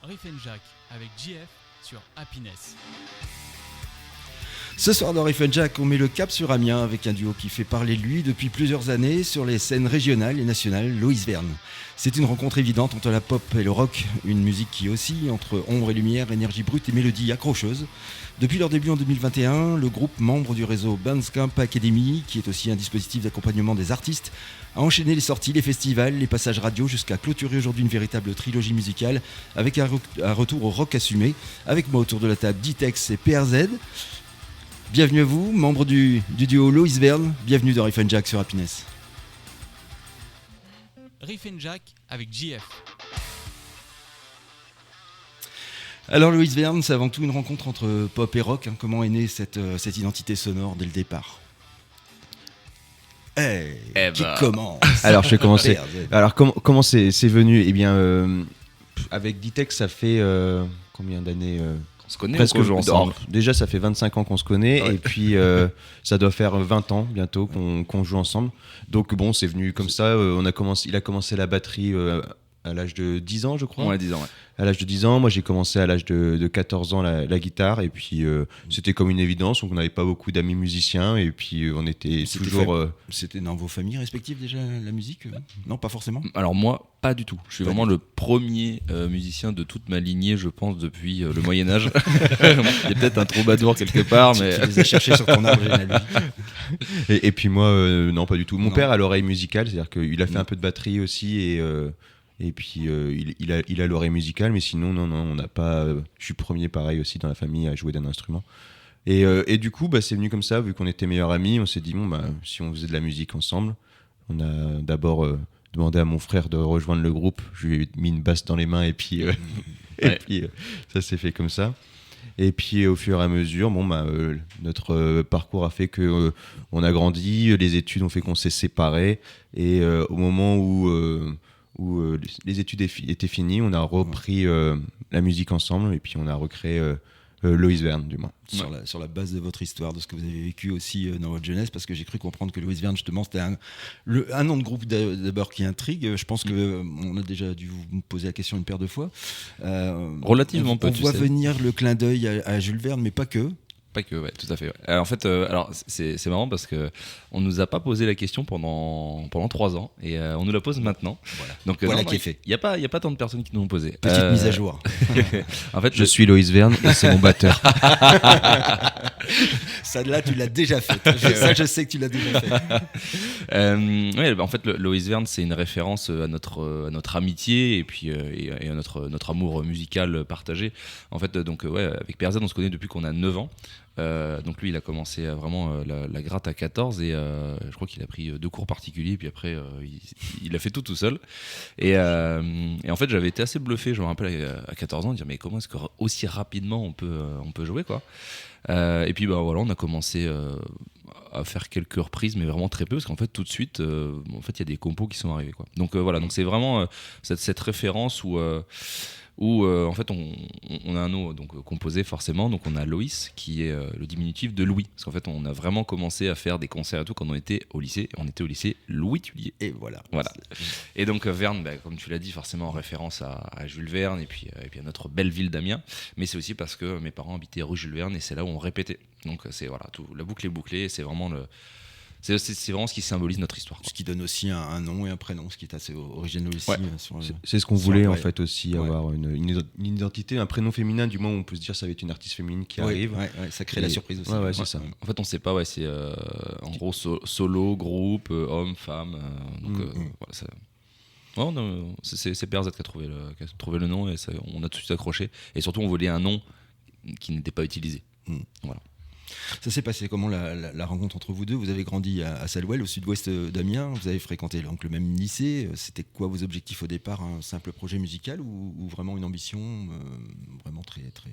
Riff Jack avec JF sur Happiness. Ce soir dans Riff Jack, on met le cap sur Amiens avec un duo qui fait parler de lui depuis plusieurs années sur les scènes régionales et nationales, Loïs Verne. C'est une rencontre évidente entre la pop et le rock, une musique qui oscille entre ombre et lumière, énergie brute et mélodie accrocheuse. Depuis leur début en 2021, le groupe, membre du réseau Bandcamp Academy, qui est aussi un dispositif d'accompagnement des artistes, a enchaîné les sorties, les festivals, les passages radio jusqu'à clôturer aujourd'hui une véritable trilogie musicale avec un retour au rock assumé. Avec moi autour de la table, Ditex et PRZ. Bienvenue à vous, membres du duo Loïs Verne, bienvenue dans Riff Jack sur Happiness. Riff Jack avec JF. Alors Loïs Verne, c'est avant tout une rencontre entre pop et rock. Comment est née cette identité sonore dès le départ ? Qui commence ? Alors je vais commencer. Alors comment c'est venu ? Eh bien, avec Ditex, ça fait combien d'années On se connaît presque ou qu'on joue ensemble ? Déjà, ça fait 25 ans qu'on se connaît, Ouais. et puis ça doit faire 20 ans bientôt qu'on joue ensemble. Donc bon, c'est venu comme ça. Il a commencé la batterie à l'âge de 10 ans, je crois. Ouais, 10 ans, ouais. À l'âge de 10 ans, moi j'ai commencé à l'âge de 14 ans la guitare, et puis c'était comme une évidence. Donc on n'avait pas beaucoup d'amis musiciens, et puis on était toujours... C'était dans vos familles respectives déjà la musique ? Non, pas forcément. Alors moi, pas du tout. Je suis Pas vraiment du le premier musicien de toute ma lignée, je pense, depuis le Moyen-Âge. Il y a peut-être un troubadour quelque part, mais... Tu les as cherchés sur ton arbre généalogique. Et puis moi, non, pas du tout. Mon Non. père a l'oreille musicale, c'est-à-dire qu'il a fait un peu de batterie aussi, et puis il a l'oreille musicale, mais sinon, non, on n'a pas... je suis premier, pareil, aussi dans la famille à jouer d'un instrument. Et du coup, c'est venu comme ça, vu qu'on était meilleurs amis, on s'est dit, si on faisait de la musique ensemble, on a d'abord demandé à mon frère de rejoindre le groupe, je lui ai mis une basse dans les mains, et puis, ça s'est fait comme ça. Et puis au fur et à mesure, notre parcours a fait que on a grandi, les études ont fait qu'on s'est séparés, et au moment où les études étaient finies, on a repris la musique ensemble, et puis on a recréé Loïs Verne, du moins. Sur la base de votre histoire, de ce que vous avez vécu aussi dans votre jeunesse, parce que j'ai cru comprendre que Loïs Verne, justement, c'était un nom de groupe d'abord qui intrigue. Je pense qu'on a déjà dû vous poser la question une paire de fois. Relativement peu, On tu voit sais. venir le clin d'œil à Jules Verne, mais pas que. Pas que, ouais, tout à fait. Ouais. Alors, en fait, c'est marrant parce que on nous a pas posé la question pendant 3 ans, et on nous la pose maintenant. Voilà. Donc Voilà qui est fait. Il y a pas tant de personnes qui nous l'ont posé. Petite mise à jour. En fait, Je suis Loïs Verne, et c'est mon batteur. Ça, là, tu l'as déjà fait. Ça, je sais que tu l'as déjà fait. Ouais, en fait, Loïs Verne, c'est une référence à notre amitié, et puis et à notre amour musical partagé. En fait, avec PRZ, on se connaît depuis qu'on a 9 ans. Donc lui, il a commencé vraiment la gratte à 14, et je crois qu'il a pris 2 cours particuliers, puis après il a fait tout seul. Et en fait, j'avais été assez bluffé, je me rappelle à 14 ans, de dire mais comment est-ce que aussi rapidement on peut jouer, quoi. Et puis voilà, on a commencé à faire quelques reprises, mais vraiment très peu, parce qu'en fait tout de suite, il y a des compos qui sont arrivés, quoi. Donc voilà, donc c'est vraiment cette référence où en fait on a un nom donc composé forcément, donc on a Loïs qui est le diminutif de Louis, parce qu'en fait on a vraiment commencé à faire des concerts et tout quand on était au lycée, on était au lycée Louis Tullier. Et voilà. Et donc Verne, comme tu l'as dit, forcément en référence à Jules Verne, et puis à notre belle ville d'Amiens, mais c'est aussi parce que mes parents habitaient rue Jules Verne, et c'est là où on répétait. Donc c'est voilà, tout, la boucle est bouclée, et c'est vraiment c'est vraiment ce qui symbolise notre histoire, quoi. Ce qui donne aussi un nom et un prénom, ce qui est assez original aussi. Ouais. C'est ce qu'on voulait, en ouais. fait, aussi, Ouais. avoir une identité, un prénom féminin, du moins où on peut se dire ça va être une artiste féminine qui arrive. Ouais, ça crée la surprise aussi. Ouais, c'est ça. En fait, on sait pas, c'est en gros solo, groupe, homme, femme. Voilà, ça... Ouais, non, c'est PRZ qui a trouvé le nom, et on a tout de suite accroché. Et surtout, on voulait un nom qui n'était pas utilisé. Voilà. Ça s'est passé comment la rencontre entre vous deux ? Vous avez grandi à Salouel, au sud-ouest d'Amiens. Vous avez fréquenté donc le même lycée. C'était quoi vos objectifs au départ ? Un simple projet musical ou vraiment une ambition vraiment très, très...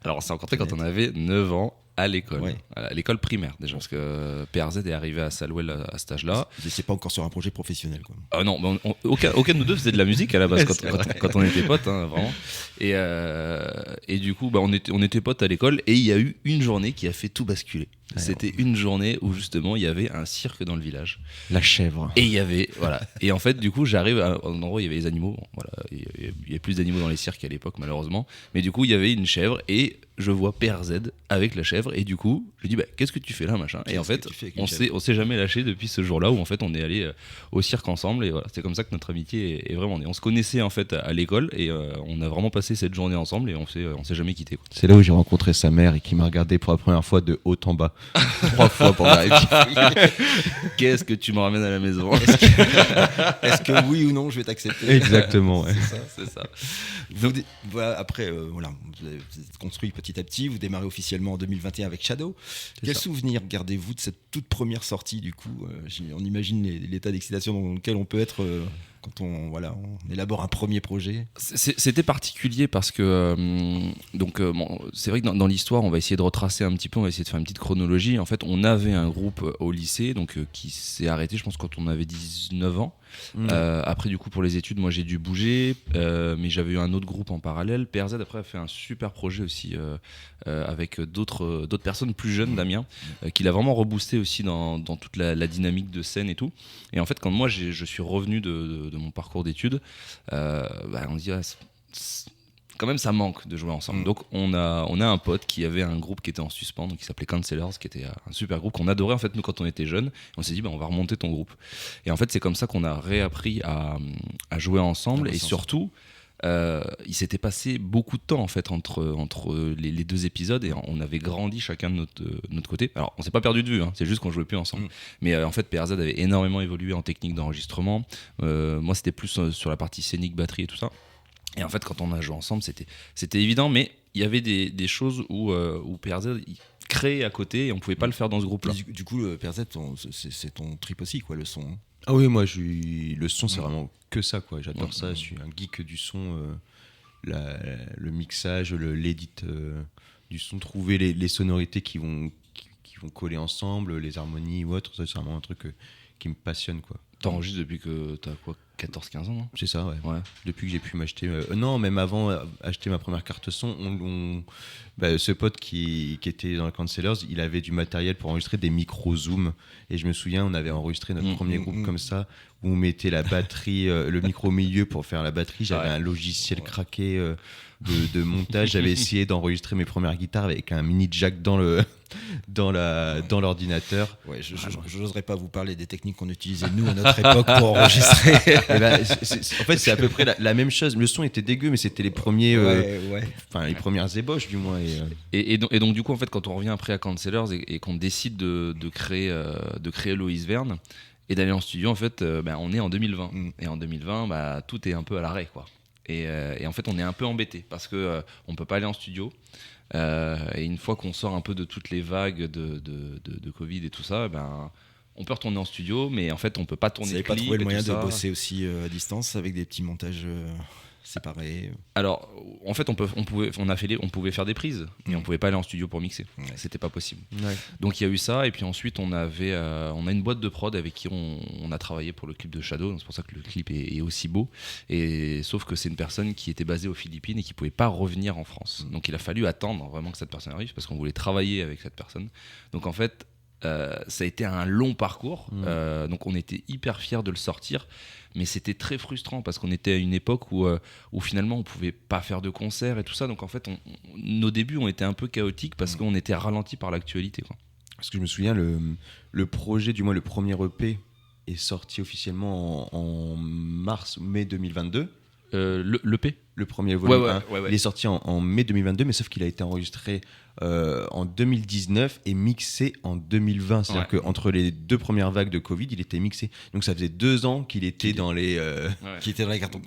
Alors, c'est rencontré quand on avait 9 ans. à l'école. Ouais. À l'école primaire déjà, parce que PRZ est arrivé à Salouel à cet âge-là. C'est pas encore sur un projet professionnel, quoi. Ah non, aucun de nous deux faisait de la musique à la base quand on était potes, hein, vraiment. Et du coup, on était potes à l'école et il y a eu une journée qui a fait tout basculer. C'était une journée où justement il y avait un cirque dans le village. La chèvre. Et il y avait, voilà. Et en fait, du coup, j'arrive à un endroit où il y avait les animaux. Voilà, il y a plus d'animaux dans les cirques à l'époque, malheureusement. Mais du coup, il y avait une chèvre et je vois PRZ avec la chèvre. Et du coup, je lui dis, qu'est-ce que tu fais là, machin. Et en fait, on s'est jamais lâché depuis ce jour-là où en fait on est allé au cirque ensemble. Et voilà, c'est comme ça que notre amitié est vraiment née. On se connaissait en fait à l'école et on a vraiment passé cette journée ensemble et on s'est jamais quitté. C'est là où j'ai rencontré sa mère et qui m'a regardé pour la première fois de haut en bas. 3 fois pour m'arriver. Qu'est-ce que tu me ramènes à la maison? Est-ce que oui ou non je vais t'accepter? Exactement, ouais. C'est ça. Donc, voilà, après, vous êtes construit petit à petit, vous démarrez officiellement en 2021 avec Shadow. Quel souvenir gardez-vous de cette toute première sortie du coup? On imagine l'état d'excitation dans lequel on peut être quand on élabore un premier projet. C'était particulier parce que c'est vrai que dans l'histoire on va essayer de retracer un petit peu, on va essayer de faire une petite chronologie. En fait, on avait un groupe au lycée qui s'est arrêté, je pense, quand on avait 19 ans. Après, du coup, pour les études, moi j'ai dû bouger, mais j'avais eu un autre groupe en parallèle. PRZ après a fait un super projet aussi avec d'autres personnes plus jeunes, Damien, qui l'a vraiment reboosté aussi dans toute la dynamique de scène et tout. Et en fait, quand moi je suis revenu de mon parcours d'études, on dit quand même ça manque de jouer ensemble. Donc on a un pote qui avait un groupe qui était en suspens, donc qui s'appelait Cancellers, qui était un super groupe qu'on adorait en fait nous quand on était jeunes. Et on s'est dit on va remonter ton groupe. Et en fait c'est comme ça qu'on a réappris à jouer ensemble. Et surtout il s'était passé beaucoup de temps en fait entre les deux épisodes et on avait grandi chacun de notre côté. Alors on s'est pas perdu de vue, hein, c'est juste qu'on jouait plus ensemble. Mais en fait PRZ avait énormément évolué en technique d'enregistrement. Moi c'était plus sur la partie scénique, batterie et tout ça. Et en fait, quand on a joué ensemble, c'était évident, mais il y avait des choses où PRZ créait à côté et on pouvait pas le faire dans ce groupe-là. Du coup, le PRZ, c'est ton trip aussi, quoi, le son. Hein. Ah oui, moi, le son, c'est vraiment que ça, quoi. J'adore ça. Je suis un geek du son, le mixage, l'édit du son, trouver les sonorités qui vont coller ensemble, les harmonies ou autre. Ça, c'est vraiment un truc qui me passionne, quoi. T'enregistres depuis que t'as quoi, 14-15 ans, non? C'est ça, ouais. Depuis que j'ai pu m'acheter... non, même avant acheter ma première carte son, ce pote qui était dans le Cancellers, il avait du matériel pour enregistrer des micro-zooms. Et je me souviens, on avait enregistré notre premier groupe comme ça, où on mettait la batterie, le micro au milieu pour faire la batterie. J'avais un logiciel craqué de montage. J'avais essayé d'enregistrer mes premières guitares avec un mini jack dans l'ordinateur. Ouais, je n'oserais pas vous parler des techniques qu'on utilisait nous à notre époque pour enregistrer. En fait, c'est à peu près la même chose. Le son était dégueu, mais c'était les premiers, les premières ébauches du moins. Et donc du coup, en fait, quand on revient après à Cancellers et qu'on décide de créer Loïs Verne et d'aller en studio, en fait, on est en 2020. Et en 2020, tout est un peu à l'arrêt, quoi. Et en fait, on est un peu embêté parce que on peut pas aller en studio. Et une fois qu'on sort un peu de toutes les vagues de Covid et tout ça, on peut retourner en studio, mais en fait, on peut pas tourner. Vous n'avez pas trouvé le moyen de bosser aussi à distance avec des petits montages séparés? Alors, en fait, on pouvait faire des prises, mais on pouvait pas aller en studio pour mixer. C'était pas possible. Donc il y a eu ça, et puis ensuite on a une boîte de prod avec qui on a travaillé pour le clip de Shadow. C'est pour ça que le clip est aussi beau. Et sauf que c'est une personne qui était basée aux Philippines et qui pouvait pas revenir en France. Donc il a fallu attendre vraiment que cette personne arrive parce qu'on voulait travailler avec cette personne. Donc en fait, ça a été un long parcours. Donc on était hyper fiers de le sortir. Mais c'était très frustrant parce qu'on était à une époque où finalement on pouvait pas faire de concerts et tout ça. Donc en fait, nos débuts ont été un peu chaotiques parce qu'on était ralenti par l'actualité, quoi. Parce que je me souviens, le projet, du moins le premier EP, est sorti officiellement en mai 2022. L'EP, le premier volume, il est sorti en mai 2022, mais sauf qu'il a été enregistré en 2019 et mixé en 2020. C'est-à-dire qu'entre les deux premières vagues de Covid, il était mixé. Donc ça faisait 2 ans qu'il était dans les... Qui était dans les cartons.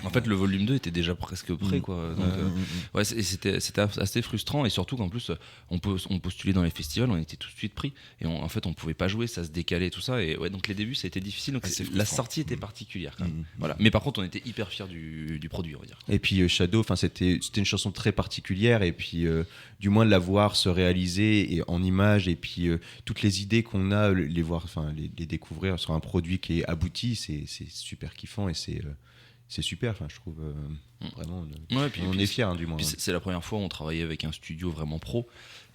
En fait, le volume 2 était déjà presque prêt, quoi. Donc, c'était assez frustrant, et surtout qu'en plus, on postulait dans les festivals, on était tout de suite pris. Et en fait, on pouvait pas jouer, ça se décalait, tout ça. Et donc les débuts, ça a été difficile. Donc la sortie était particulière, quand même. Voilà. Mais par contre, on était hyper fiers du produit, on va dire. dire. Et puis Shadow, c'était une chanson très particulière, et puis du moins de la voir se réaliser et en images, et puis toutes les idées qu'on a, les voir, les découvrir sur un produit qui est abouti, c'est super kiffant, et c'est super, je trouve vraiment. Ouais, on est fiers, du moins. Puis c'est la première fois où on travaillait avec un studio vraiment pro,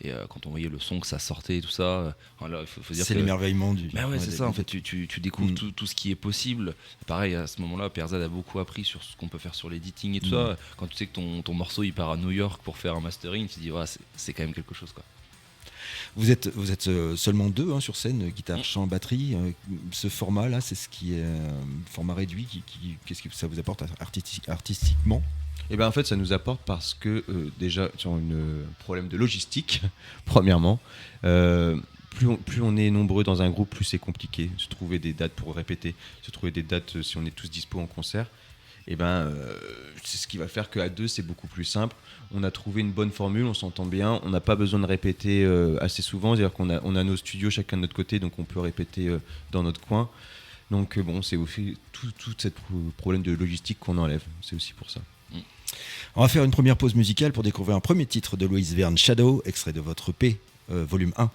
et quand on voyait le son que ça sortait et tout ça, il faut dire c'est que l'émerveillement du. bah ouais, c'est ça, en fait, tu découvres Mm. tout ce qui est possible. Pareil, à ce moment-là, Perzad a beaucoup appris sur ce qu'on peut faire sur l'editing et tout ça. Quand tu sais que ton morceau il part à New York pour faire un mastering, tu te dis, ouais, c'est quand même quelque chose, quoi. Vous êtes seulement deux sur scène, guitare, chant, batterie. Ce format-là, c'est ce qui est format réduit. Qu'est-ce que ça vous apporte artistiquement? Et ben en fait, ça nous apporte parce que déjà sur un problème de logistique, premièrement, plus on est nombreux dans un groupe, plus c'est compliqué. Se trouver des dates pour répéter, se trouver des dates si on est tous dispo en concert. Et c'est ce qui va faire qu'à deux, c'est beaucoup plus simple. On a trouvé une bonne formule, on s'entend bien, on n'a pas besoin de répéter assez souvent. C'est-à-dire qu'on a nos studios chacun de notre côté, donc on peut répéter dans notre coin. Donc c'est aussi tout ce problème de logistique qu'on enlève. C'est aussi pour ça. On va faire une première pause musicale pour découvrir un premier titre de Loïs Verne, Shadow, extrait de votre EP, volume 1.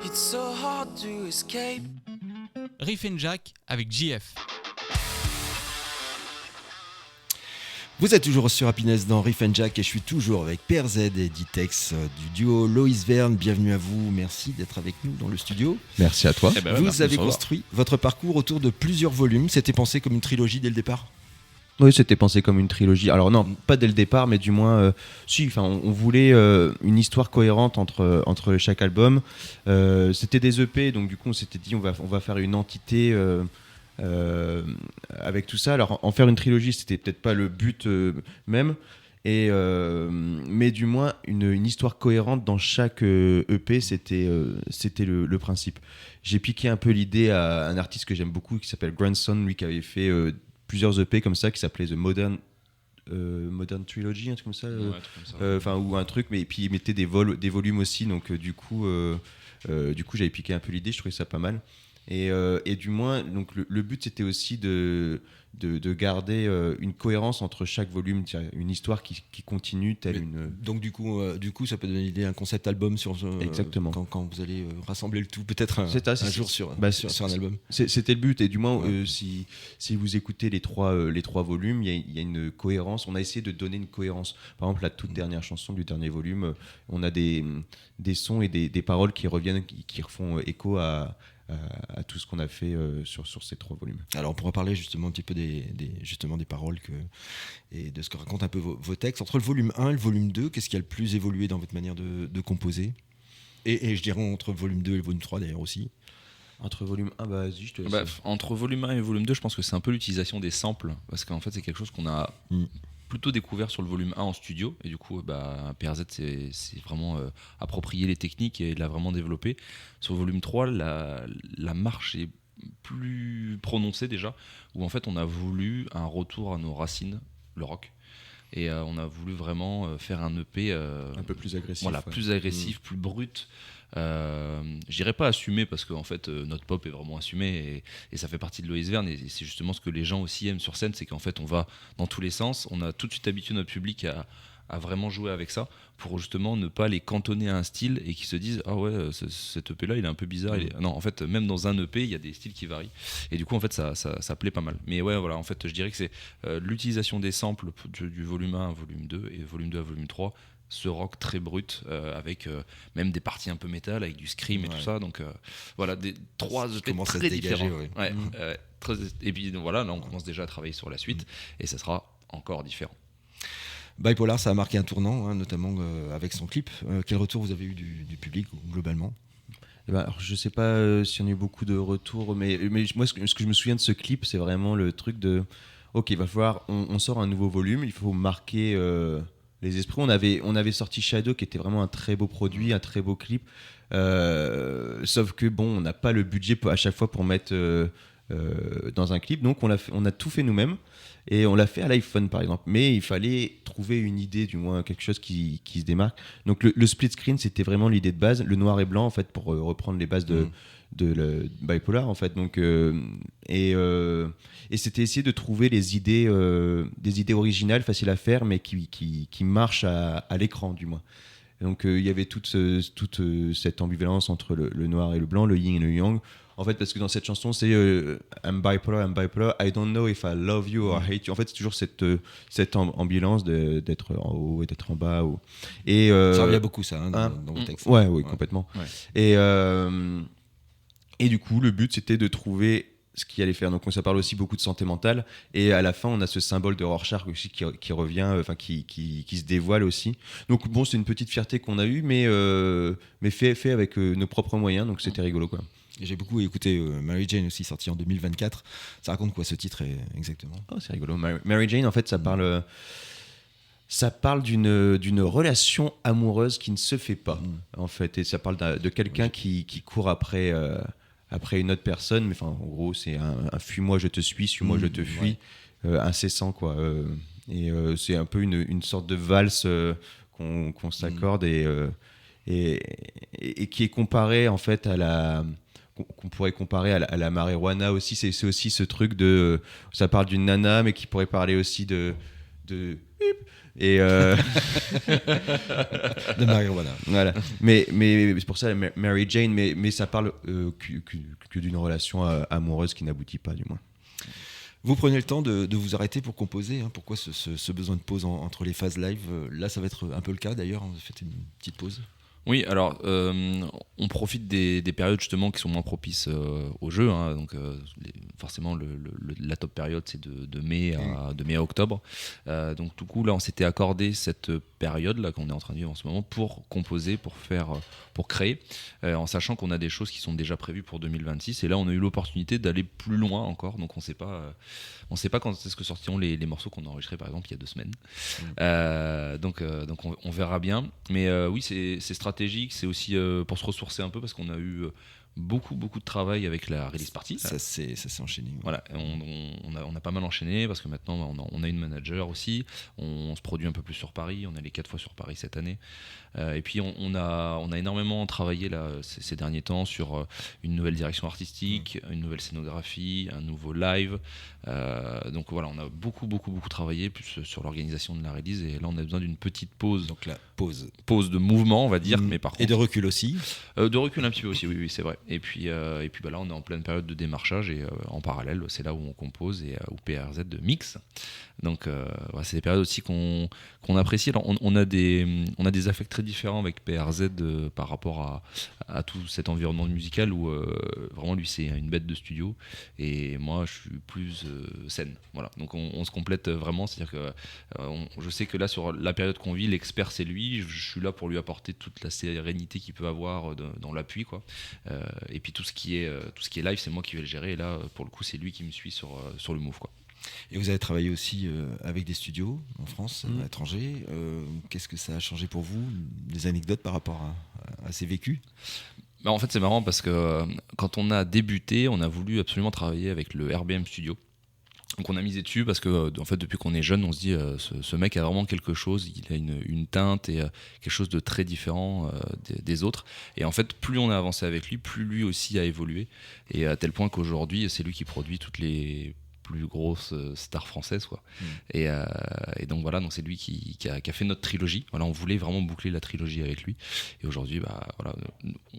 It's so hard to escape. Riff and Jack avec JF. Vous êtes toujours sur Happiness dans Riff and Jack et je suis toujours avec PRZ et Ditex du duo Loïs Verne. Bienvenue à vous, merci d'être avec nous dans le studio. Merci à toi. Eh ben ouais, Vous merci avez de nous construit votre parcours autour de plusieurs volumes. C'était pensé comme une trilogie dès le départ? Oui, c'était pensé comme une trilogie. Alors non, pas dès le départ, mais du moins, on voulait une histoire cohérente entre chaque album. C'était des EP, donc du coup on s'était dit on va faire une entité avec tout ça. Alors en faire une trilogie, c'était peut-être pas le but même, mais du moins une histoire cohérente dans chaque EP, c'était le principe. J'ai piqué un peu l'idée à un artiste que j'aime beaucoup qui s'appelle Grandson, lui qui avait fait plusieurs EP comme ça qui s'appelait The Modern Trilogy, un truc comme ça, Ouais, un truc comme ça. ou un truc, mais puis il mettait des volumes aussi, donc du coup j'avais piqué un peu l'idée, je trouvais ça pas mal, et du moins donc le but c'était aussi de garder une cohérence entre chaque volume, une histoire qui continue telle une. Donc du coup, ça peut donner l'idée un concept album sur Exactement. Quand vous allez rassembler le tout, peut-être un jour sur un album. C'était le but, et du moins si vous écoutez les trois volumes, il y a une cohérence. On a essayé de donner une cohérence. Par exemple, la toute dernière chanson du dernier volume, on a des sons et des paroles qui reviennent, qui refont écho à tout ce qu'on a fait sur ces trois volumes. Alors on pourra parler justement un petit peu des paroles et de ce que racontent un peu vos textes. Entre le volume 1 et le volume 2, qu'est-ce qui a le plus évolué dans votre manière de composer, et je dirais entre le volume 2 et le volume 3 d'ailleurs aussi. Entre volume 1, vas-y, je te laisse. Entre volume 1 et volume 2, je pense que c'est un peu l'utilisation des samples, parce qu'en fait c'est quelque chose qu'on a plutôt découvert sur le volume 1 en studio, et du coup PRZ c'est vraiment approprié les techniques et l'a vraiment développé. Sur le volume 3, la marche est plus prononcée déjà, où en fait on a voulu un retour à nos racines, le rock, et on a voulu vraiment faire un EP un peu plus agressif. voilà, plus agressif, plus brut. Je dirais pas assumé, parce que en fait notre pop est vraiment assumé, et ça fait partie de Loïs Verne, et c'est justement ce que les gens aussi aiment sur scène, c'est qu'en fait on va dans tous les sens. On a tout de suite habitué notre public à vraiment jouer avec ça, pour justement ne pas les cantonner à un style et qu'ils se disent ah ouais, cet EP là il est un peu bizarre. Non, en fait même dans un EP il y a des styles qui varient, et du coup en fait ça plaît pas mal. Mais ouais, voilà, en fait je dirais que c'est l'utilisation des samples du volume 1 à volume 2 et volume 2 à volume 3, ce rock très brut, avec même des parties un peu métal, avec du scream et tout ça. Donc voilà, trois EP très différents. Et puis donc, voilà, là on commence déjà à travailler sur la suite, et ça sera encore différent. Bipolar, ça a marqué un tournant, notamment avec son clip. Quel retour vous avez eu du public globalement? Alors, je sais pas s'il y en a eu beaucoup de retours, mais moi ce que je me souviens de ce clip, c'est vraiment le truc de ok, il va falloir, on sort un nouveau volume, il faut marquer les esprits. On avait sorti Shadow, qui était vraiment un très beau produit, un très beau clip, sauf que bon, on n'a pas le budget à chaque fois pour mettre dans un clip. Donc on a tout fait nous-mêmes et on l'a fait à l'iPhone par exemple. Mais il fallait trouver une idée, du moins quelque chose qui se démarque. Donc le split screen, c'était vraiment l'idée de base, le noir et blanc en fait pour reprendre les bases de le bipolar en fait. Donc et c'était essayer de trouver des idées originales, faciles à faire, mais qui marchent à l'écran du moins. Donc il y avait toute cette ambivalence entre le noir et le blanc, le yin et le yang. En fait, parce que dans cette chanson, c'est I'm bipolar, I don't know if I love you or hate you. En fait, c'est toujours cette ambivalence d'être en haut et d'être en bas. Et, ça revient beaucoup, ça, dans le texte. Oui, complètement. Ouais. Et du coup, le but, c'était de trouver ce qu'il allait faire. Donc, ça parle aussi beaucoup de santé mentale. Et à la fin, on a ce symbole de Rorschach aussi qui revient, qui se dévoile aussi. Donc, bon, c'est une petite fierté qu'on a eue, mais fait avec nos propres moyens. Donc, c'était rigolo, quoi. Et j'ai beaucoup écouté Mary Jane aussi, sorti en 2024. Ça raconte quoi ce titre exactement ? Oh, c'est rigolo. Mary Jane, en fait, ça parle d'une relation amoureuse qui ne se fait pas, en fait. Et ça parle de quelqu'un qui court après une autre personne. Mais en gros, c'est un fuis-moi, je te suis-moi, je te fuis, incessant, quoi. C'est un peu une sorte de valse qu'on s'accorde et qui est comparée, en fait, qu'on pourrait comparer à la marijuana aussi. C'est aussi ce truc ça parle d'une nana, mais qui pourrait parler aussi de et de marijuana. Voilà. Mais c'est pour ça Mary Jane, mais ça parle que d'une relation amoureuse qui n'aboutit pas, du moins. Vous prenez le temps de vous arrêter pour composer, pourquoi ce besoin de pause entre les phases live? Là, ça va être un peu le cas d'ailleurs, vous faites une petite pause. Oui, alors on profite des périodes justement qui sont moins propices au jeu. Donc forcément la top période c'est de mai à octobre. Donc du coup là on s'était accordé cette période là qu'on est en train de vivre en ce moment pour composer, pour créer, en sachant qu'on a des choses qui sont déjà prévues pour 2026. Et là on a eu l'opportunité d'aller plus loin encore. Donc on sait pas quand est-ce que sortiront les morceaux qu'on a enregistrés par exemple il y a 2 semaines. Donc on verra bien. Mais oui c'est stratégique, c'est aussi pour se ressourcer un peu parce qu'on a eu beaucoup de travail avec la release party. Ça s'est enchaîné. Ouais. Voilà, on a pas mal enchaîné parce que maintenant on a une manager aussi, on se produit un peu plus sur Paris, on est allé 4 fois sur Paris cette année. Et puis on a énormément travaillé là, ces derniers temps sur une nouvelle direction artistique, une nouvelle scénographie, un nouveau live. Donc voilà, on a beaucoup travaillé plus sur l'organisation de la release et là on a besoin d'une petite pause. Donc la pause de mouvement on va dire, mais par contre... Et de recul aussi. De recul un petit peu aussi, oui c'est vrai. Et puis là on est en pleine période de démarchage et en parallèle c'est là où on compose et où PRZ mixe. Donc voilà, c'est des périodes aussi qu'on apprécie. Alors on a des affects très différents avec PRZ par rapport à tout cet environnement musical où vraiment lui c'est une bête de studio et moi je suis plus scène. Voilà. Donc on se complète vraiment, c'est-à-dire que je sais que là sur la période qu'on vit, l'expert c'est lui, je suis là pour lui apporter toute la sérénité qu'il peut avoir dans l'appui quoi. Et puis tout ce qui est live, c'est moi qui vais le gérer et là pour le coup c'est lui qui me suit sur le move quoi. Et vous avez travaillé aussi avec des studios en France, à l'étranger. Qu'est-ce que ça a changé pour vous? Des anecdotes par rapport à ces vécus? En fait, c'est marrant parce que quand on a débuté, on a voulu absolument travailler avec le RBM Studio. Donc on a misé dessus parce que en fait, depuis qu'on est jeune, on se dit ce mec a vraiment quelque chose, il a une teinte et quelque chose de très différent des autres. Et en fait, plus on a avancé avec lui, plus lui aussi a évolué. Et à tel point qu'aujourd'hui, c'est lui qui produit toutes les plus grosses stars françaises quoi. Et donc voilà, donc c'est lui qui a fait notre trilogie. Voilà, on voulait vraiment boucler la trilogie avec lui et aujourd'hui voilà,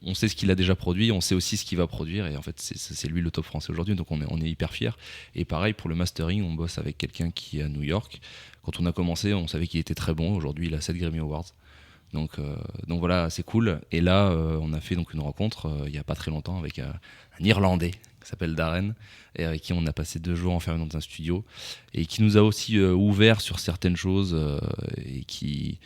on sait ce qu'il a déjà produit, on sait aussi ce qu'il va produire et en fait c'est lui le top français aujourd'hui, donc on est hyper fiers. Et pareil pour le mastering, on bosse avec quelqu'un qui est à New York. Quand on a commencé, on savait qu'il était très bon. Aujourd'hui il a 7 Grammy Awards. Donc voilà, c'est cool. Et là on a fait donc une rencontre il y a pas très longtemps avec un Irlandais qui s'appelle Darren et avec qui on a passé 2 jours enfermés dans un studio et qui nous a aussi ouvert sur certaines choses et qui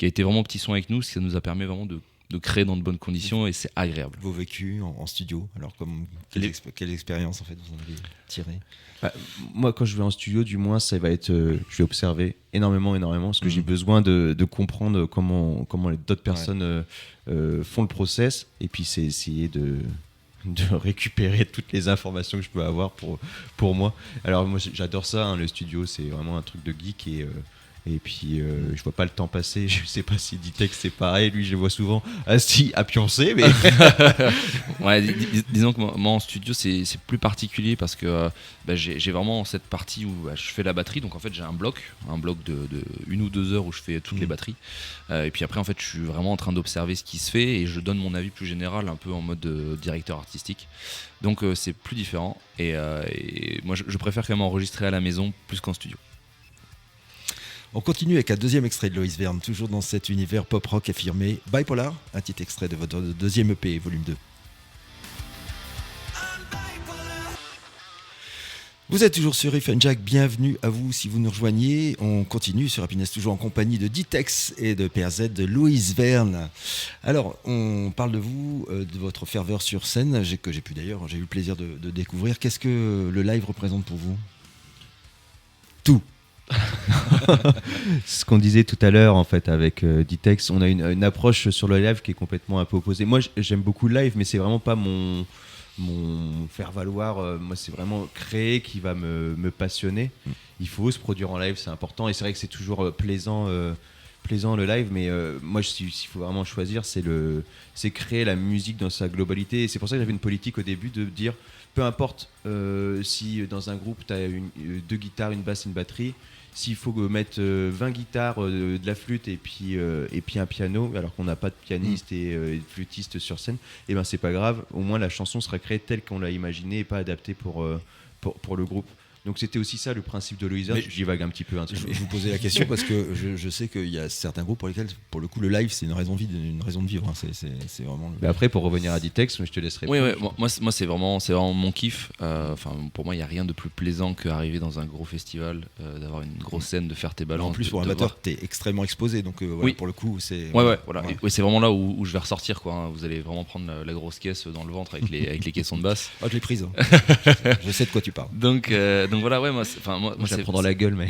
a été vraiment petit son avec nous, ce qui nous a permis vraiment de créer dans de bonnes conditions et c'est agréable. Vos vécus en studio, alors quelle expérience en fait vous en avez tiré? Moi quand je vais en studio du moins ça va être je vais observer énormément parce que j'ai besoin de comprendre comment les d'autres personnes font le process et puis c'est essayer récupérer toutes les informations que je peux avoir pour moi. Alors moi j'adore ça, hein, le studio c'est vraiment un truc de geek et puis je vois pas le temps passer. Je sais pas si Ditex c'est pareil, lui je le vois souvent assis à pioncer, mais Ouais, disons que moi en studio c'est plus particulier parce que j'ai vraiment cette partie où je fais la batterie, donc en fait j'ai un bloc de 1 ou 2 heures où je fais toutes les batteries, et puis après en fait je suis vraiment en train d'observer ce qui se fait et je donne mon avis plus général un peu en mode directeur artistique, donc c'est plus différent et moi je préfère quand même enregistrer à la maison plus qu'en studio. On continue avec un deuxième extrait de Loïs Verne, toujours dans cet univers pop-rock affirmé. Bipolar, un petit extrait de votre deuxième EP, volume 2. Vous êtes toujours sur Riff & Jack, bienvenue à vous si vous nous rejoignez. On continue sur Happiness, toujours en compagnie de Ditex et de PRZ, de Loïs Verne. Alors, on parle de vous, de votre ferveur sur scène, j'ai eu le plaisir de découvrir. Qu'est-ce que le live représente pour vous ? Tout. ce qu'on disait tout à l'heure en fait avec Ditex, on a une approche sur le live qui est complètement un peu opposée. Moi j'aime beaucoup le live, mais c'est vraiment pas mon faire valoir. Moi c'est vraiment créer qui va me passionner. Il faut se produire en live, c'est important, et c'est vrai que c'est toujours plaisant le live, mais moi s'il faut vraiment choisir, c'est créer la musique dans sa globalité, et c'est pour ça que j'avais une politique au début de dire peu importe si dans un groupe tu as 2 guitares, une basse, une batterie, s'il faut mettre 20 guitares, de la flûte et puis un piano, alors qu'on n'a pas de pianiste et de flûtiste sur scène, et ben c'est pas grave, au moins la chanson sera créée telle qu'on l'a imaginée et pas adaptée pour le groupe. Donc c'était aussi ça le principe de Loïs Verne. Je divague un petit peu. Hein, je vous posais la question parce que je sais qu'il y a certains groupes pour lesquels, pour le coup, le live c'est une raison de vivre. Hein. C'est vraiment. Mais après, pour revenir à Ditex, je te laisserai. Oui, moi c'est vraiment mon kiff. Pour moi, il n'y a rien de plus plaisant qu'arriver dans un gros festival, d'avoir une grosse scène, de faire tes balances. En plus, pour un amateur, t'es extrêmement exposé, donc oui. pour le coup, c'est. Voilà. Et c'est vraiment là où je vais ressortir, quoi. Hein. Vous allez vraiment prendre la grosse caisse dans le ventre avec les caissons de basse. Ah, je l'ai prise. Hein. Je sais de quoi tu parles. Donc voilà, moi ça prend dans la gueule, mais.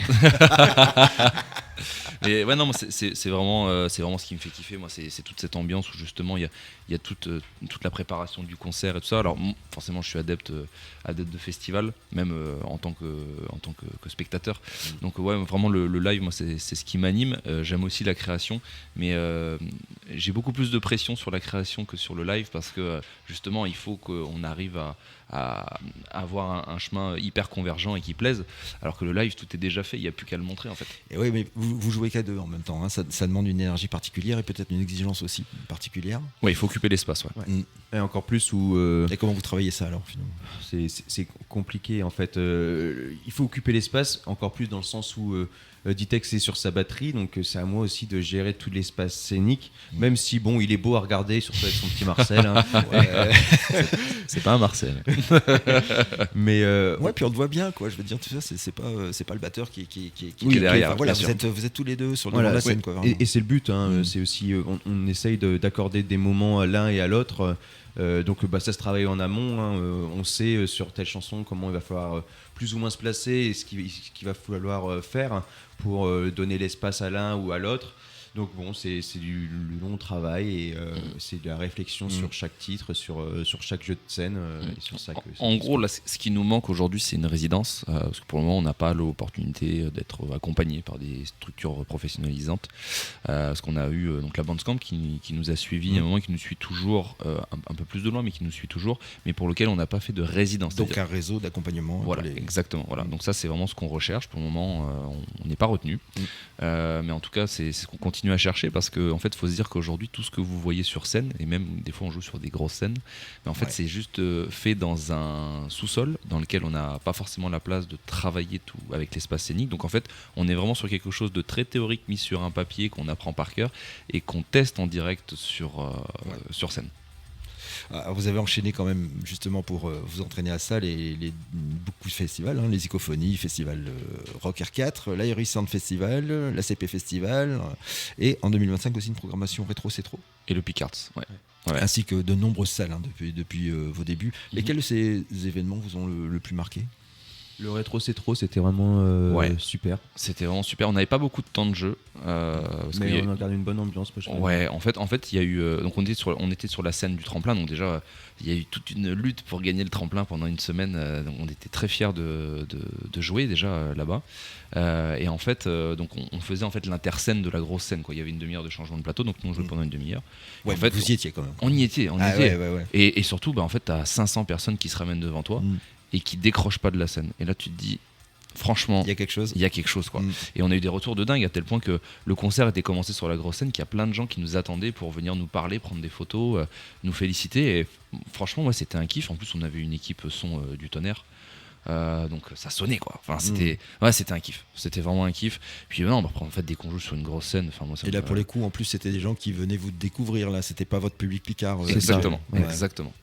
Mais ouais, non, c'est vraiment ce qui me fait kiffer. Moi, c'est toute cette ambiance où justement il y a toute la préparation du concert et tout ça. Alors forcément, je suis adepte de festival, même en tant que spectateur. Donc ouais, vraiment le live, moi, c'est ce qui m'anime. J'aime aussi la création, mais j'ai beaucoup plus de pression sur la création que sur le live parce que justement, il faut qu'on arrive à avoir un chemin hyper convergent et qui plaise, alors que le live tout est déjà fait, il n'y a plus qu'à le montrer en fait. Et oui, mais vous jouez qu'à 2 en même temps, hein. Ça demande une énergie particulière et peut-être une exigence aussi particulière. Oui, il faut occuper l'espace. Et encore plus où. Et comment vous travaillez ça alors finalement ? C'est compliqué en fait. Il faut occuper l'espace, encore plus dans le sens où Ditex est sur sa batterie, donc c'est à moi aussi de gérer tout l'espace scénique, même si bon, il est beau à regarder, surtout avec son petit Marcel. Hein. C'est pas un Marcel. Mais ouais, puis on te voit bien, quoi. Je veux dire, tout ça, c'est pas le batteur qui est derrière. Enfin, voilà, vous êtes tous les deux sur le devant de la scène, quoi. Et c'est le but. Hein, c'est aussi, on essaye d'accorder des moments à l'un et à l'autre. Donc ça se travaille en amont, hein. On sait sur telle chanson comment il va falloir plus ou moins se placer et ce qu'il va falloir faire pour donner l'espace à l'un ou à l'autre. Donc bon, c'est du long travail et c'est de la réflexion sur chaque titre, sur chaque jeu de scène. Et sur en gros, là, ce qui nous manque aujourd'hui, c'est une résidence, parce que pour le moment, on n'a pas l'opportunité d'être accompagné par des structures professionnalisantes. Parce qu'on a eu donc la Bandcamp qui nous a suivis à un moment, qui nous suit toujours, un peu plus de loin, mais qui nous suit toujours, mais pour lequel on n'a pas fait de résidence. Donc un réseau d'accompagnement. Voilà, exactement. Voilà. Donc ça, c'est vraiment ce qu'on recherche. Pour le moment, on n'est pas retenu. Mais en tout cas, c'est ce qu'on continue à chercher, parce qu'en fait, il faut se dire qu'aujourd'hui, tout ce que vous voyez sur scène, et même des fois on joue sur des grosses scènes, mais en fait c'est juste fait dans un sous-sol dans lequel on n'a pas forcément la place de travailler tout avec l'espace scénique. Donc en fait, on est vraiment sur quelque chose de très théorique mis sur un papier qu'on apprend par cœur et qu'on teste en direct sur scène. Vous avez enchaîné quand même justement pour vous entraîner à ça beaucoup de festivals, hein, les Icophonies, Festival Rock R4, l'Airy Sound Festival, la CP Festival, et en 2025 aussi une programmation rétro c'est trop. Et le Picards, ouais. Ainsi que de nombreuses salles, hein, depuis vos débuts. Lesquels de ces événements vous ont le plus marqué ? Le rétro c'est trop, c'était vraiment Ouais. super. C'était vraiment super. On n'avait pas beaucoup de temps de jeu. Parce Mais qu'il y a- on a gardé une bonne ambiance. moi, je trouve. Ouais, en fait, il y a eu. Donc, on était sur la scène du tremplin. Donc, déjà, il y a eu toute une lutte pour gagner le tremplin pendant une semaine. Donc, on était très fiers de jouer déjà là-bas. Et en fait, donc, on faisait en fait l'interscène de la grosse scène, quoi. Il y avait une demi-heure de changement de plateau. Donc, nous, on jouait pendant une demi-heure. Ouais, en fait, vous y étiez quand même. on y était. On y Ah était. ouais. Et surtout, en fait, t'as 500 personnes qui se ramènent devant toi et qui décrochent pas de la scène. Et là, tu te dis, franchement, Il y a quelque chose. il y a quelque chose, quoi. Et on a eu des retours de dingue à tel point que le concert était commencé sur la grosse scène, qu'il y a plein de gens qui nous attendaient pour venir nous parler, prendre des photos, nous féliciter. Et franchement, moi, c'était un kiff. En plus, on avait une équipe son du tonnerre. Donc ça sonnait, quoi. Enfin, c'était un kiff. C'était vraiment un kiff. Puis non, après, en fait, dès qu'on joue sur une grosse scène, enfin moi ça Et là, me- pour les coups, en plus, c'était des gens qui venaient vous découvrir. Là, c'était pas votre public picard. Exactement, Ouais. exactement.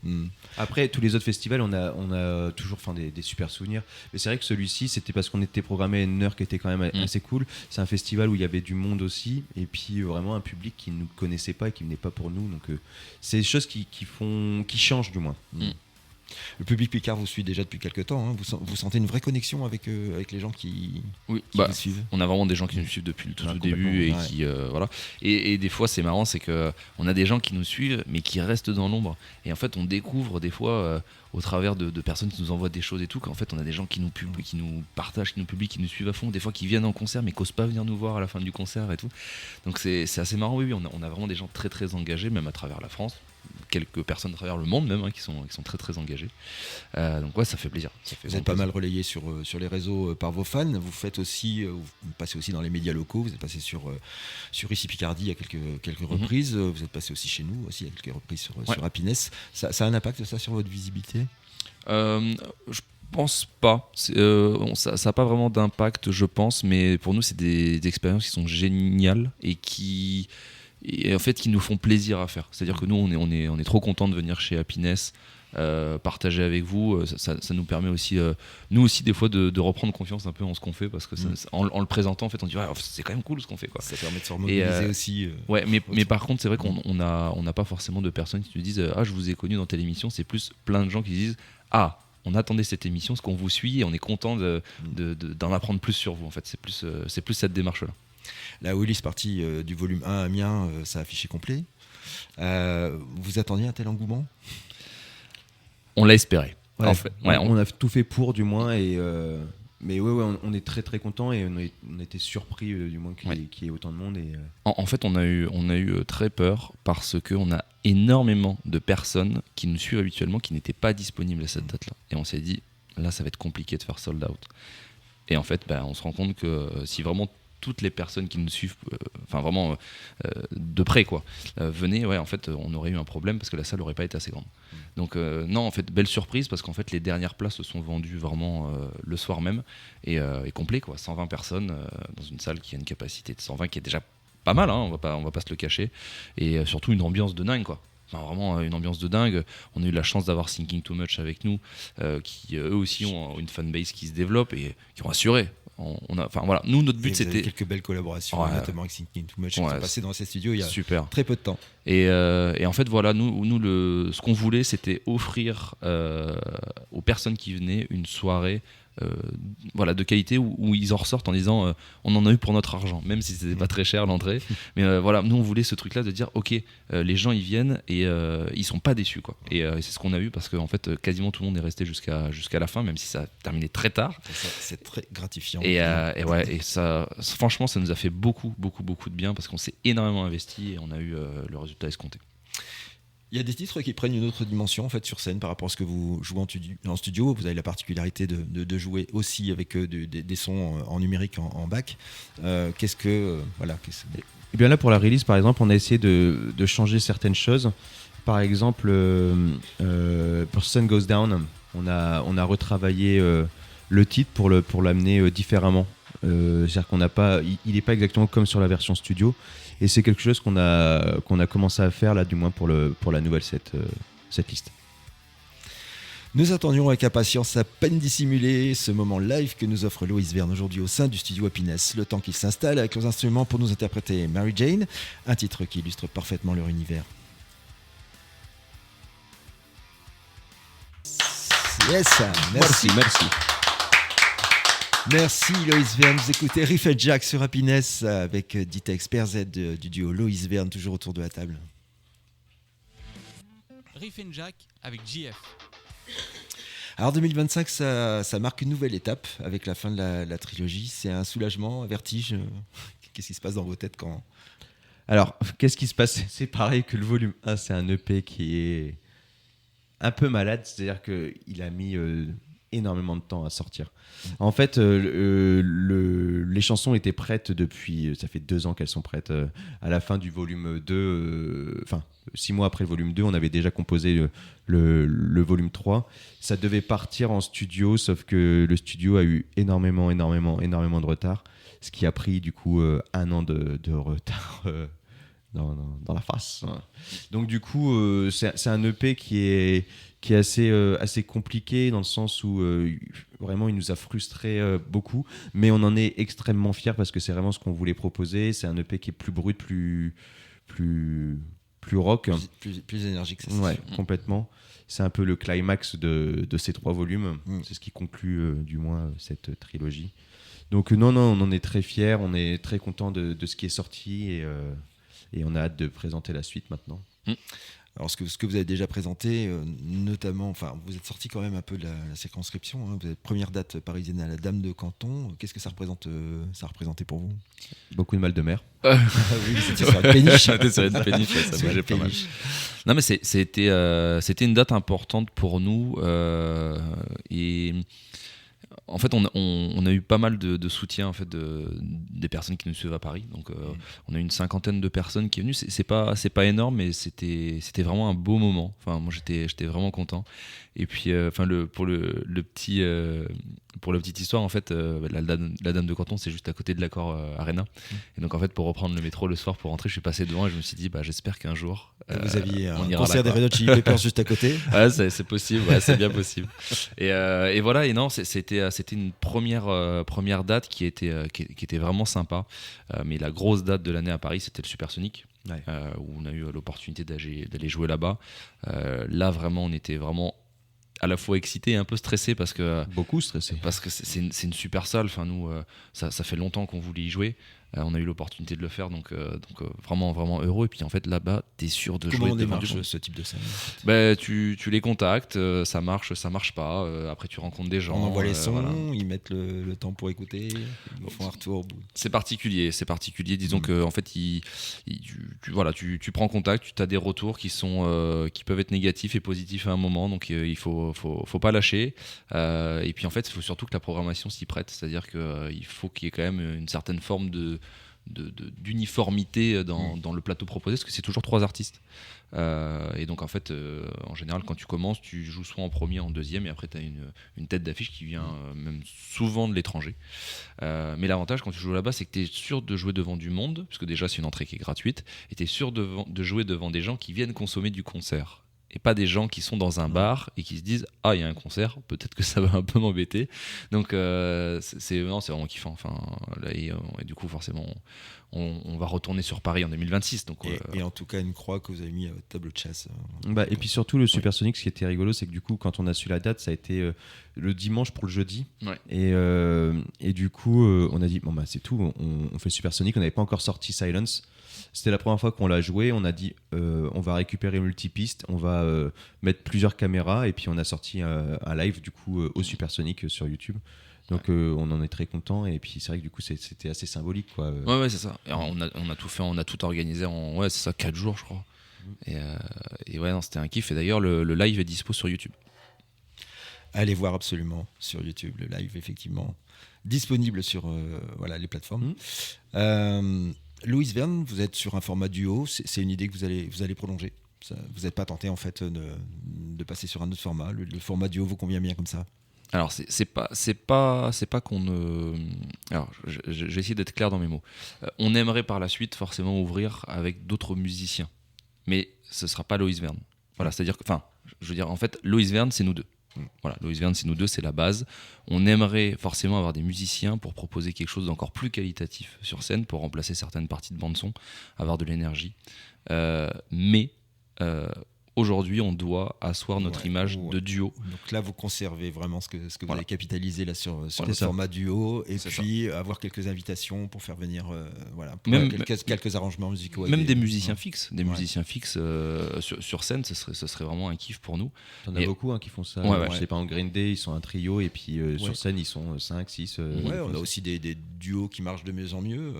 Après, tous les autres festivals, on a toujours des super souvenirs. Mais c'est vrai que celui-ci, c'était parce qu'on était programmé à une heure qui était quand même assez cool. C'est un festival où il y avait du monde aussi. Et puis vraiment un public qui ne nous connaissait pas et qui venait pas pour nous. Donc c'est des choses qui changent du moins. Le public picard vous suit déjà depuis quelques temps. Hein. Vous sentez une vraie connexion avec les gens qui Oui, vous suivent. on a vraiment des gens qui nous suivent depuis le tout début et complètement, ouais. qui voilà. Et des fois, c'est marrant, c'est que on a des gens qui nous suivent mais qui restent dans l'ombre. Et en fait, on découvre des fois au travers de personnes qui nous envoient des choses et tout, qu'en fait, on a des gens qui nous qui nous partagent, qui nous publient, qui nous suivent à fond. Des fois, qui viennent en concert mais qui n'osent pas venir nous voir à la fin du concert et tout. Donc c'est assez marrant. Oui, on a vraiment des gens très très engagés, même à travers la France. Quelques personnes à travers le monde même qui sont très très engagées. Donc ouais, ça fait plaisir. Ça fait Vous vraiment êtes pas plaisir. mal relayé sur les réseaux par vos fans. Vous faites aussi, vous passez aussi dans les médias locaux. Vous êtes passé sur ici Picardie à quelques reprises. Vous êtes passé aussi chez nous aussi à quelques reprises sur Happiness. Ça a un impact ça sur votre visibilité? Je pense pas. Ça n'a pas vraiment d'impact, je pense, mais pour nous, c'est des expériences qui sont géniales et en fait qui nous font plaisir à faire. C'est-à-dire que nous, on est trop contents de venir chez Happiness, partager avec vous. Ça nous permet aussi, nous aussi, des fois, de reprendre confiance un peu en ce qu'on fait, parce que en le présentant, en fait, on dit ouais, c'est quand même cool ce qu'on fait, quoi. Ça permet de se remobiliser aussi. Ouais, mais par contre, c'est vrai qu'on n'a pas forcément de personnes qui nous disent ah, je vous ai connu dans telle émission. C'est plus plein de gens qui disent ah, on attendait cette émission, ce qu'on vous suit et on est content d'en apprendre plus sur vous. En fait, c'est plus cette démarche-là. La Willis partie du volume 1 à Amiens, ça a affiché complet. Vous attendiez un tel engouement? On l'a espéré. Ouais, En fait, ouais, on a tout fait pour du moins mais ouais, on est très très content et on a été surpris du moins qu'il y ait autant de monde En fait, on a eu très peur parce qu'on a énormément de personnes qui nous suivent habituellement qui n'étaient pas disponibles à cette date-là. Et on s'est dit, là, ça va être compliqué de faire sold out. Et en fait, on se rend compte que si vraiment toutes les personnes qui nous suivent, vraiment de près, quoi, venaient, ouais, en fait, on aurait eu un problème parce que la salle n'aurait pas été assez grande. Donc non, en fait, belle surprise parce qu'en fait, les dernières places se sont vendues vraiment le soir même et complet, quoi, 120 personnes dans une salle qui a une capacité de 120 qui est déjà pas mal, hein, on va pas se le cacher, et surtout une ambiance de dingue, quoi. Enfin, vraiment une ambiance de dingue. On a eu la chance d'avoir Thinking Too Much avec nous, qui eux aussi ont une fanbase qui se développe et qui ont assuré. Voilà, nous notre but Et vous avez c'était quelques belles collaborations, notamment avec Thinking Too Much, qui sont passées dans ces studios il y a super. très peu de temps. Et en fait voilà, nous ce qu'on voulait c'était offrir aux personnes qui venaient une soirée de qualité où ils en ressortent en disant on en a eu pour notre argent, même si c'était pas très cher l'entrée. Mais voilà, nous on voulait ce truc là de dire ok, les gens ils viennent et ils sont pas déçus, quoi. Et c'est ce qu'on a eu parce qu'en fait quasiment tout le monde est resté jusqu'à la fin, même si ça a terminé très tard. C'est très gratifiant. Et ça, franchement, ça nous a fait beaucoup de bien parce qu'on s'est énormément investi et on a eu le résultat escompté. Il y a des titres qui prennent une autre dimension en fait sur scène par rapport à ce que vous jouez en studio. Vous avez la particularité de jouer aussi avec des sons en numérique en back. Qu'est-ce que Et bien là pour la release par exemple, on a essayé de changer certaines choses. Par exemple, pour Sun Goes Down, on a retravaillé le titre pour l'amener différemment. C'est-à-dire qu'on n'a pas, il n'est pas exactement comme sur la version studio. Et c'est quelque chose qu'on a commencé à faire là, du moins pour la nouvelle setlist. Nous attendions avec impatience à peine dissimulé ce moment live que nous offre Loïs Verne aujourd'hui au sein du studio Happiness. Le temps qu'il s'installe avec leurs instruments pour nous interpréter Mary Jane, un titre qui illustre parfaitement leur univers. Yes, merci. Merci Loïs Verne, vous écoutez Riff et Jack sur Happiness avec Ditex, Père Z du duo Loïs Verne, toujours autour de la table. Riff and Jack avec JF. Alors 2025, ça marque une nouvelle étape avec la fin de la trilogie. C'est un soulagement, un vertige. Qu'est-ce qui se passe dans vos têtes quand... Alors, qu'est-ce qui se passe? C'est pareil que le volume 1, c'est un EP qui est un peu malade, c'est-à-dire qu'il a mis énormément de temps à sortir. En fait, les chansons étaient prêtes depuis, ça fait 2 ans qu'elles sont prêtes. À la fin du volume 2, 6 mois après le volume 2, on avait déjà composé le volume 3. Ça devait partir en studio, sauf que le studio a eu énormément de retard, ce qui a pris du coup 1 an de retard dans la face. Donc du coup, c'est un EP qui est assez compliqué dans le sens où vraiment il nous a frustrés beaucoup, mais on en est extrêmement fiers parce que c'est vraiment ce qu'on voulait proposer. C'est un EP qui est plus brut, plus rock, plus énergique, c'est ouais, sûr. complètement. C'est un peu le climax de ces 3 volumes. C'est ce qui conclut du moins cette trilogie. Donc non, on en est très fiers, on est très content de ce qui est sorti et on a hâte de présenter la suite maintenant. Alors ce que vous avez déjà présenté, notamment, enfin vous êtes sorti quand même un peu de la circonscription, hein. Vous avez première date parisienne à la Dame de Canton. Qu'est-ce que ça a représenté pour vous? Beaucoup de mal de mer. Oui, c'était sur une péniche. C'était sur une péniche, ouais, ça Sur bougeait une pas mal. péniche. Non, mais c'était une date importante pour nous. Et en fait, on a eu pas mal de soutien en fait, des personnes qui nous suivent à Paris. Donc, on a eu une 50aine de personnes qui est venue. C'est pas énorme, mais c'était vraiment un beau moment. Enfin, moi, j'étais vraiment content. Et puis, pour la petite histoire, en fait, la Dame de Canton, c'est juste à côté de l'Accor Arena. Et donc, en fait, pour reprendre le métro le soir pour rentrer, je suis passé devant et je me suis dit, j'espère qu'un jour. Vous aviez on un ira concert là, des Red Hot Chili Peppers juste à côté. Ouais, c'est possible, ouais, c'est bien possible. Et voilà, et non, c'était une première date qui était vraiment sympa. Mais la grosse date de l'année à Paris, c'était le Supersonic. Ouais. Où on a eu l'opportunité d'aller jouer là-bas. Là, vraiment, on était vraiment à la fois excité et un peu stressé parce que Beaucoup stressé. c'est une super salle. Enfin, nous, ça fait longtemps qu'on voulait y jouer. On a eu l'opportunité de le faire, donc vraiment heureux. Et puis en fait, là-bas, t'es sûr de Comment jouer on devant du démarche monde. ce type de scène? Tu les contactes, ça marche pas. Après, tu rencontres des gens. On envoie les sons, voilà. ils mettent le temps pour écouter, ils nous font un retour au bout. C'est particulier. Disons que en fait, tu prends contact, tu as des retours qui peuvent être négatifs et positifs à un moment, donc il faut pas lâcher. Et puis en fait, il faut surtout que la programmation s'y prête, c'est-à-dire qu'il faut qu'il y ait quand même une certaine forme d'uniformité dans le plateau proposé, parce que c'est toujours 3 artistes. Et donc en fait, en général, quand tu commences, tu joues soit en premier, en deuxième, et après tu as une tête d'affiche qui vient même souvent de l'étranger. Mais l'avantage quand tu joues là-bas, c'est que tu es sûr de jouer devant du monde, parce que déjà c'est une entrée qui est gratuite, et tu es sûr de jouer devant des gens qui viennent consommer du concert. Et pas des gens qui sont dans un bar et qui se disent « Ah, il y a un concert, peut-être que ça va un peu m'embêter. » Donc c'est vraiment kiffant. Enfin, là, et du coup, forcément, on va retourner sur Paris en 2026. Donc, Et en tout cas, une croix que vous avez mis à votre tableau de chasse. Et puis surtout, le Supersonic, ce qui était rigolo, c'est que du coup, quand on a su la date, ça a été le dimanche pour le jeudi. Ouais. Et du coup, on a dit, c'est tout, on fait Supersonic. On n'avait pas encore sorti Silence. C'était la première fois qu'on l'a joué. On a dit, on va récupérer multipiste, on va mettre plusieurs caméras. Et puis, on a sorti un live, du coup, au Supersonic sur YouTube. Donc on en est très content, et puis c'est vrai que du coup c'était assez symbolique, quoi. Ouais, c'est ça. Et on a tout fait, on a tout organisé en 4 jours, je crois. Et ouais, non, c'était un kiff. Et d'ailleurs le live est dispo sur YouTube. Allez voir absolument sur YouTube le live, effectivement disponible sur les plateformes. Loïs Verne, vous êtes sur un format duo, c'est une idée que vous allez prolonger. Vous n'êtes pas tenté en fait de passer sur un autre format. Le format duo vous convient bien comme ça? Alors c'est pas qu'on ne. Alors j'ai essayé d'être clair dans mes mots. On aimerait par la suite forcément ouvrir avec d'autres musiciens, mais ce sera pas Loïs Verne. Voilà, c'est-à-dire que, je veux dire, en fait, Loïs Verne c'est nous deux. Voilà, Loïs Verne c'est nous deux, c'est la base. On aimerait forcément avoir des musiciens pour proposer quelque chose d'encore plus qualitatif sur scène, pour remplacer certaines parties de bande son, avoir de l'énergie. Mais aujourd'hui on doit asseoir notre Ouais, image ouais. de duo. Donc là, vous conservez vraiment ce que vous Voilà. avez capitalisé là sur Voilà, le ça. format duo, et C'est puis avoir quelques invitations pour faire venir pour Même- quelques arrangements musicaux. Même avec des musiciens ouais. fixes, des Ouais. musiciens fixes sur scène, ce serait vraiment un kiff pour nous. T'en as Et- beaucoup qui font ça. Ouais. Je sais pas, en Green Day, ils sont un trio et puis Ouais. sur scène, ils sont 5, 6. Ouais, on a aussi des duos qui marchent de mieux en mieux.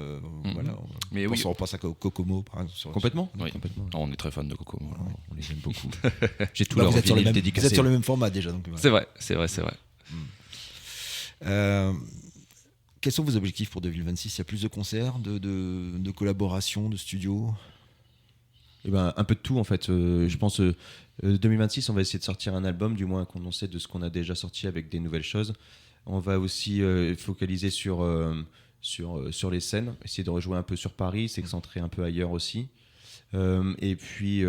Voilà. Mais On pense à Kokomo, par exemple. Complètement. Oui. Complètement. Oh, on est très fan de Coco. Voilà. On les aime beaucoup. J'ai tout Bah, leur vous êtes sur le vinyle même, vous dédicacé. êtes sur le même format déjà. Donc, voilà. C'est vrai. Quels sont vos objectifs pour 2026 ? Il y a plus de concerts, de collaborations, de studios ? Eh ben, un peu de tout en fait. Je pense 2026, on va essayer de sortir un album, du moins condensé de ce qu'on a déjà sorti avec des nouvelles choses. On va aussi focaliser sur les scènes, essayer de rejouer un peu sur Paris, s'excentrer un peu ailleurs aussi. Et puis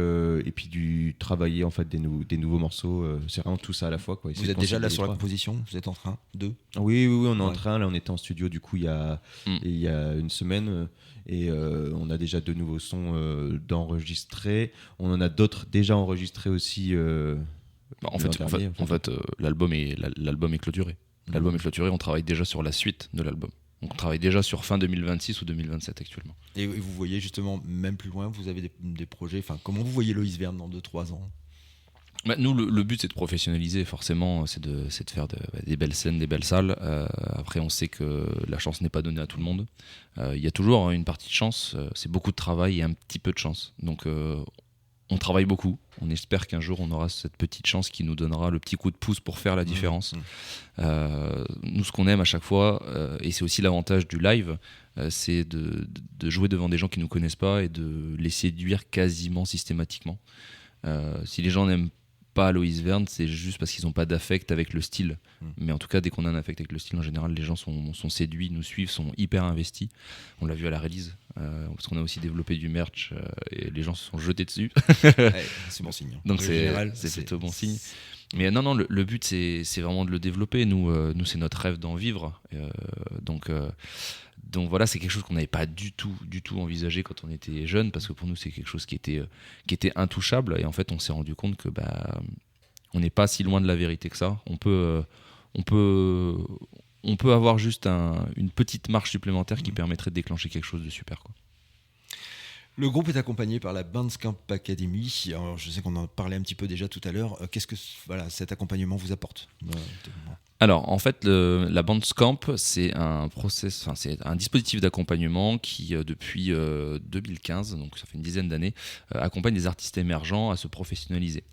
travailler en fait des nouveaux morceaux. C'est vraiment tout ça à la fois, quoi. Essayer Vous de êtes déjà là concilier sur les la trois. composition ? Vous êtes en train de ? Oui, on est en Ouais. train. Là, on était en studio du coup il y a une semaine et on a déjà de nouveaux sons d'enregistrer. On en a d'autres déjà enregistrés aussi. En fait, l'album est clôturé. L'album est clôturé, on travaille déjà sur la suite de l'album. Donc on travaille déjà sur fin 2026 ou 2027 actuellement. Et vous voyez justement même plus loin, vous avez des projets, enfin comment vous voyez Loïs Verne dans 2-3 ans ? Bah, nous, le but, c'est de professionnaliser, forcément, c'est de faire des belles scènes, des belles salles. Après, on sait que la chance n'est pas donnée à tout le monde. Il y a toujours une partie de chance, c'est beaucoup de travail et un petit peu de chance. Donc, on travaille beaucoup. On espère qu'un jour, on aura cette petite chance qui nous donnera le petit coup de pouce pour faire la différence. Nous, ce qu'on aime à chaque fois, et c'est aussi l'avantage du live, c'est de jouer devant des gens qui ne nous connaissent pas et de les séduire quasiment systématiquement. Si les gens n'aiment pas Loïs Verne, c'est juste parce qu'ils n'ont pas d'affect avec le style. Mais en tout cas, dès qu'on a un affect avec le style, en général, les gens sont séduits, nous suivent, sont hyper investis. On l'a vu à la release, parce qu'on a aussi développé du merch et les gens se sont jetés dessus. Ouais, c'est bon signe. Donc En c'est général, plutôt bon signe. Mais non, le but, c'est vraiment de le développer. Nous, c'est notre rêve d'en vivre. Donc voilà, c'est quelque chose qu'on n'avait pas du tout envisagé quand on était jeune, parce que pour nous, c'est quelque chose qui était intouchable. Et en fait, on s'est rendu compte que on n'est pas si loin de la vérité que ça. On peut avoir juste une petite marche supplémentaire qui permettrait de déclencher quelque chose de super, quoi. Le groupe est accompagné par la Bandcamp Academy. Alors, je sais qu'on en parlait un petit peu déjà tout à l'heure. Qu'est-ce que cet accompagnement vous apporte ? Alors, en fait, la Bandcamp, c'est c'est un dispositif d'accompagnement qui, depuis 2015, donc ça fait une dizaine d'années, accompagne des artistes émergents à se professionnaliser.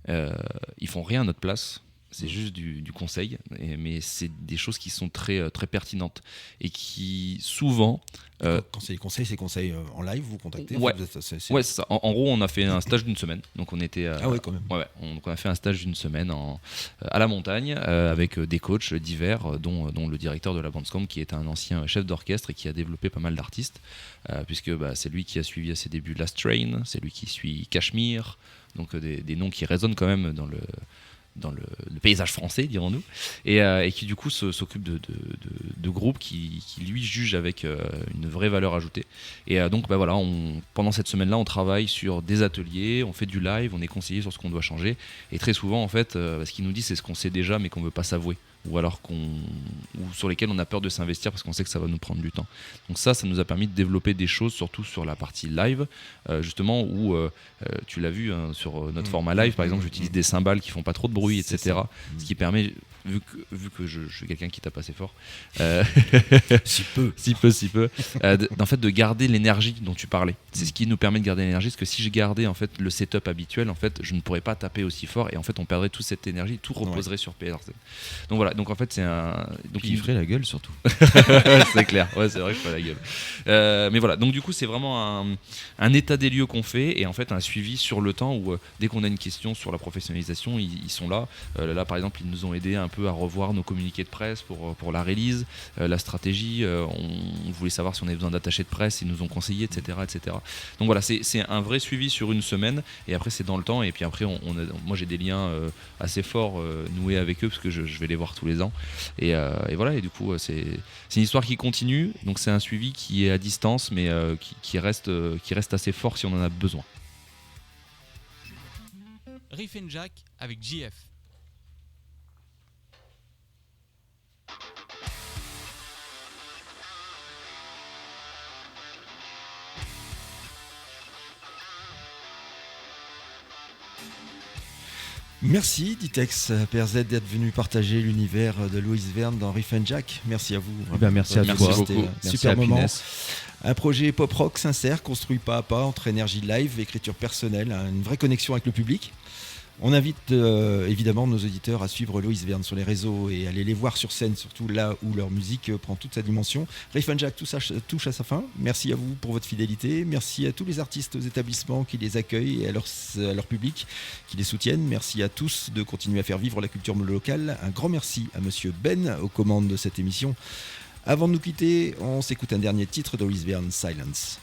Ils font rien à notre place. C'est juste du conseil, mais c'est des choses qui sont très, très pertinentes et qui souvent... Quand c'est des conseils, c'est conseils en live, vous contactez ? Ouais. C'est Ouais, c'est ça. En gros, on a fait un stage d'une semaine. Donc on était. Ah ouais, quand même. Ouais. Donc on a fait un stage d'une semaine à la montagne avec des coachs divers, dont le directeur de la Bandcamp, qui est un ancien chef d'orchestre et qui a développé pas mal d'artistes, puisque c'est lui qui a suivi à ses débuts Last Train, c'est lui qui suit Cachemire, donc des noms qui résonnent quand même dans le paysage français, dirons-nous, et qui du coup s'occupe de groupes qui lui jugent avec une vraie valeur ajoutée. Et donc voilà, pendant cette semaine-là, on travaille sur des ateliers, on fait du live, on est conseillé sur ce qu'on doit changer, et très souvent en fait, ce qu'il nous dit, c'est ce qu'on sait déjà mais qu'on ne veut pas s'avouer, ou alors ou sur lesquels on a peur de s'investir parce qu'on sait que ça va nous prendre du temps. Donc ça nous a permis de développer des choses, surtout sur la partie live, justement, où tu l'as vu sur notre format live, par exemple, j'utilise des cymbales qui font pas trop de bruit, etc. Ce qui permet, vu que je suis quelqu'un qui tape assez fort, si peu, en fait, de garder l'énergie dont tu parlais. C'est ce qui nous permet de garder l'énergie, parce que si je gardais en fait le setup habituel, en fait, je ne pourrais pas taper aussi fort, et en fait, on perdrait toute cette énergie, tout reposerait sur PRC. Donc voilà, donc en fait, c'est un. Donc il ferait la gueule surtout. C'est clair, ouais, c'est vrai que je ferais la gueule. Mais voilà, donc du coup, c'est vraiment un état des lieux qu'on fait, et en fait, un suivi sur le temps où dès qu'on a une question sur la professionnalisation, ils sont là. Là, par exemple, ils nous ont aidé un peu à revoir nos communiqués de presse pour la release, la stratégie. On voulait savoir si on avait besoin d'attachés de presse, ils nous ont conseillé, etc. Donc voilà, c'est un vrai suivi sur une semaine, et après, c'est dans le temps, et puis après, moi, j'ai des liens assez forts noués avec eux, parce que je vais les voir tous les ans. Et voilà, et du coup, c'est une histoire qui continue, donc c'est un suivi qui est à distance, mais qui reste assez fort si on en a besoin. Riff and Jack avec JF. Merci Ditex PRZ d'être venu partager l'univers de Louis Verne dans Riff and Jack. Merci à vous. Merci à Merci toi. beaucoup. Merci Super à moment. Happiness. Un projet pop-rock sincère, construit pas à pas entre énergie live, écriture personnelle, une vraie connexion avec le public. On invite évidemment nos auditeurs à suivre Louis Verne sur les réseaux et aller les voir sur scène, surtout là où leur musique prend toute sa dimension. Riff and Jack touche à sa fin. Merci à vous pour votre fidélité. Merci à tous les artistes aux établissements qui les accueillent et à leur public qui les soutiennent. Merci à tous de continuer à faire vivre la culture locale. Un grand merci à Monsieur Ben aux commandes de cette émission. Avant de nous quitter, on s'écoute un dernier titre de Louis Verne, Silence.